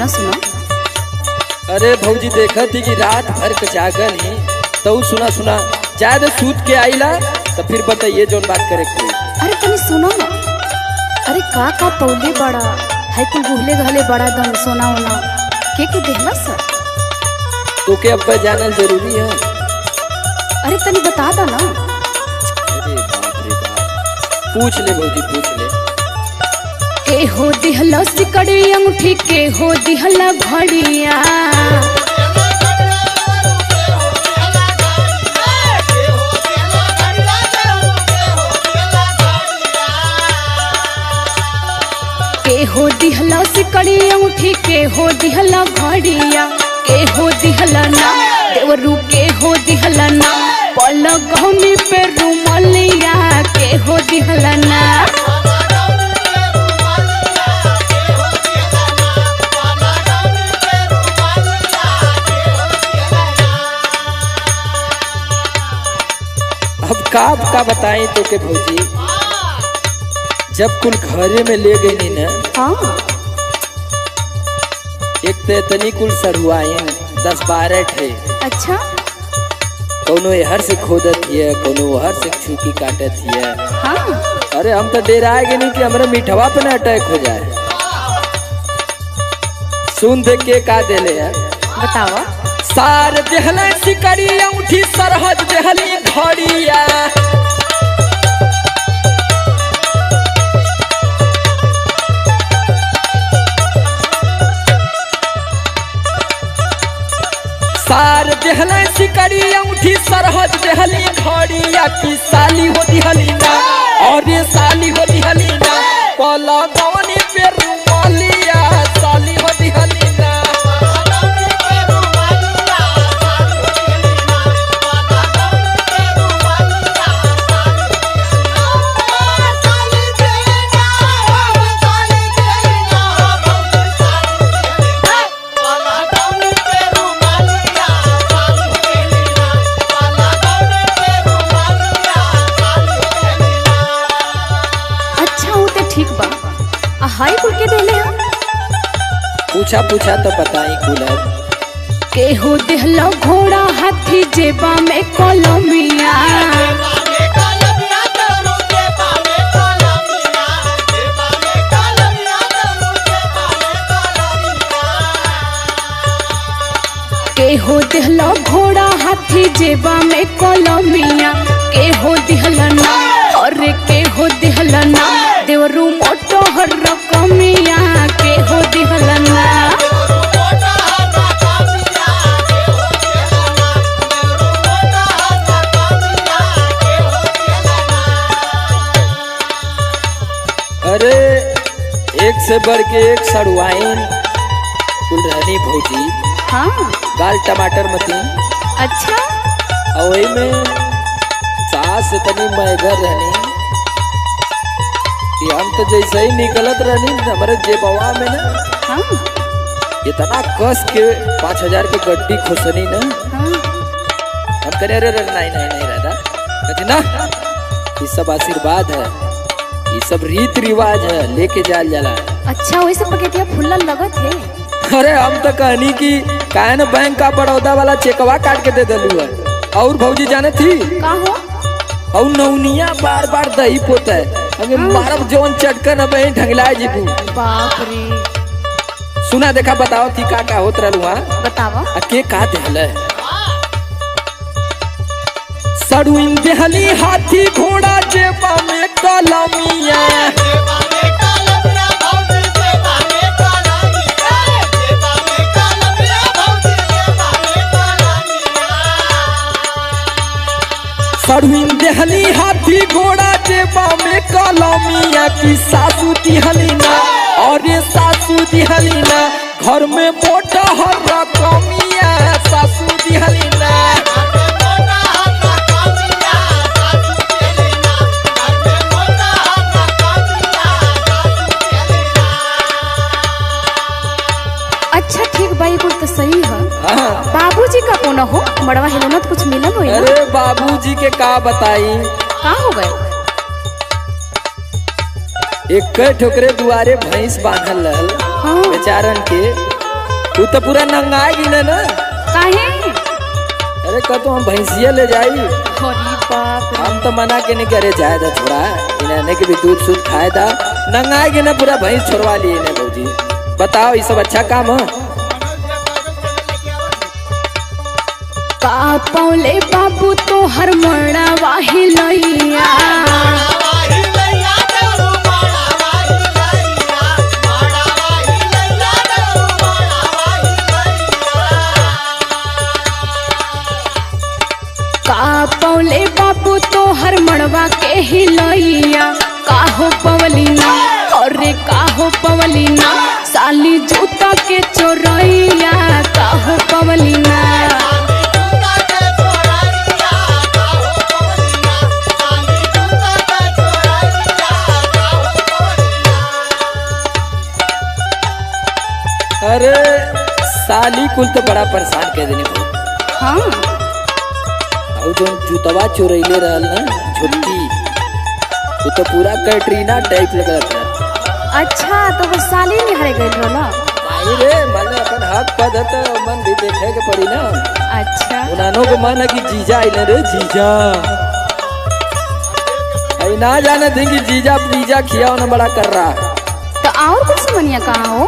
सुना सुना। अरे भौजी देखा थी कि रात भर के जागल ही तो सुना सुना ज्यादा सूत के आईला तो फिर बताइए जोन बात करे के। अरे तनी सुनो ना। अरे का तौले बड़ा है कुल गुहले गहले बड़ा दम सोना होना के देहला सा तो के अब जानल जरूरी है। अरे तनी बता दो ना। अरे बाप रे बाप, पूछ ले भौजी पूछ ले। के हो दिहला सिकड़ी अंगूठी के हो दिहला घड़िया। के हो दिहला सिकड़ी अंगूठी के हो दिहला घड़िया। के हो दिहला ना देवरू के हो दिहला ना पलगौनी पे रुमलिया। के हो दिहला ना अब का बताएं तो के भौजी जब कुल घरे में ले गई नी ना। हाँ एक तो इतनी कुल सरुआइन 10-12 ठे। अच्छा कोनो हर से खोदत हिय कोनो हर से छुकी काटत हिय। हाँ अरे हम तो डेराए नहीं कि हमारे मिठवा पे ना अटैक हो जाए। सुन देख के का देले है बताओ। सार देहले सिकड़ी अंगूठी सरहद देहली घड़िया। सार देहले सिकड़ी अंगूठी सरहद देहली घड़िया। की साली हो दिहली ना और ये साली हो दिहली ना पला गवनी पे रुमालिया। साली हो दिहली ना हाई कुल के देले हम। पूछा तो बताई कुल। के हो देहला घोड़ा हाथी जेबा में कलमिया। के हो देहला घोड़ा हाथी जेबा में कलमिया। के हो दिहला ना और के हो दिहला ना देवरू मोटो हर रकमिया। के हो दिहला ना अरे एक से बढ़ के एक सड़ुआइन कुल रहनी भौजी। हाँ दाल टमाटर मतीन। अच्छा और वही में सास तनी मैगर रहनी कि हम तो जैसे ही निकलत रहनी हमारे जेबवा में ना। हाँ इतना कस के 5000 के गड्डी खुसनी ना। हाँ हम करे अरे नहीं रहता कहते ना ये सब आशीर्वाद है ये सब रीत रिवाज है लेके जाल जाला। अच्छा वैसे पकेटिया फुल्ला लगत है। अरे हम तो कहनी कि काहे न बैंक का बड़ौदा वाला चेकवा काट के दे दलू है। और भौजी जाने थी का हो और नौनिया बार बार दही पोता है अगे मारब जौन चटकन अब ढंगलाए जीबू। बाप रे सुना देखा बताओ थी का होत रहलू। वहाँ बतावा के का देहले सड़ुइन देहली हाथी घोड़ा जेबा में कलमिया। सड़ुइन देहली हाथी घोड़ा जेबा में कलमिया। की सासू दिहली ना और ये सासू दिहली ना घर में मोटा हर रकमिया। सासू दिहली ना अच्छा ठीक भाई कुल तो सही है। हाँ। बाबूजी का कौन हो मड़वा हिलोना तो कुछ मिलन होई ना। अरे बाबूजी के का बताई का हो गए। एक ठोकरे दुआरे भैंस बांधल रहल। हाँ। बेचारन के तू तो पूरा नंगाएगी ना। काहे? अरे कह तो हम भैंसिया ले जाई। अरे बाप रे। हम तो मना के नहीं करे जाए था थोड़ा इन्हें के भी दूध सूध खाए था। नंगाएगी ना पूरा भैंस छोड़वा लिए इन्हें भौजी। बताओ ये सब अच्छा काम है? का पौले बाबू तो हर मड़ा वाही लैया। का पौले बाबू तो हर मड़वा के ही लैया। काहो पवलीना अरे काहो पवलीना साली जूता के चोरैया। काहो पवलीना अरे साली कुल तो बड़ा परेशान कर देने को। हाँ और जो जूतवा चोरैले रहल ना छोटकी वो तो पूरा कैटरीना टाइप लग रहा था। अच्छा तो वो साली नहीं हरे गई रोला। नहीं रे मन अपन हाथ पद है तो मन भी देखे के पड़ी ना। अच्छा उनानो को मन है कि जीजा आइले रे जीजा। अरे ना जाने देंगे जीजा पीजा खिया ना बड़ा कर रहा। तो और कुछ समनिया कहाँ हो?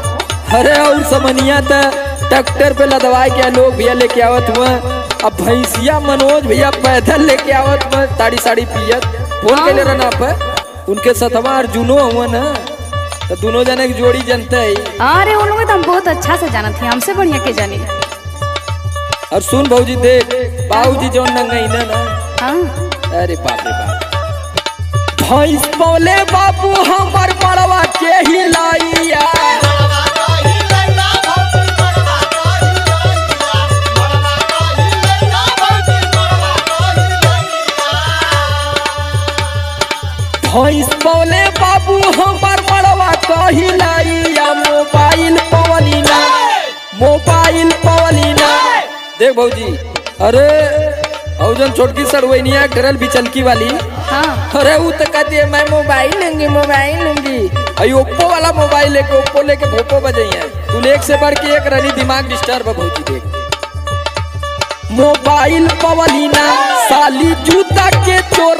अरे और समनिया तो ट्रैक्टर पे लदवाए के लोग भैया लेके आवत हुआ। अब भैंसिया मनोज भैया पैदल लेके आवत हुआ ताड़ी साड़ी पियत। फोन के ले रहना पर उनके सतवा अर्जुनो हुआ ना तो दोनों जने की जोड़ी जनते है। अरे उन लोग तो हम बहुत अच्छा से जाना थे हमसे बढ़िया के जाने। और सुन भौजी देख बाबूजी जो नंगई ना। हाँ अरे बाप रे बाप भैंस पौले बाबू हमार मड़वा के हिलाइया। भैंस पौले बाबू हमार मड़वा कहिलाइया। मोबाइल पवलीना मोबाइल पवलीना देख भौजी। अरे औजन छोटकी सड़वैनिया डरल बिचलकी वाली। हाँ अरे वो तो कहती है मैं मोबाइल लूंगी। अरे ओप्पो वाला मोबाइल लेके ओप्पो लेके भोपो बजाइए। तू एक से बढ़ के एक रनी दिमाग डिस्टर्ब है भौजी देख। मोबाइल पवलीना साली जूता के चोर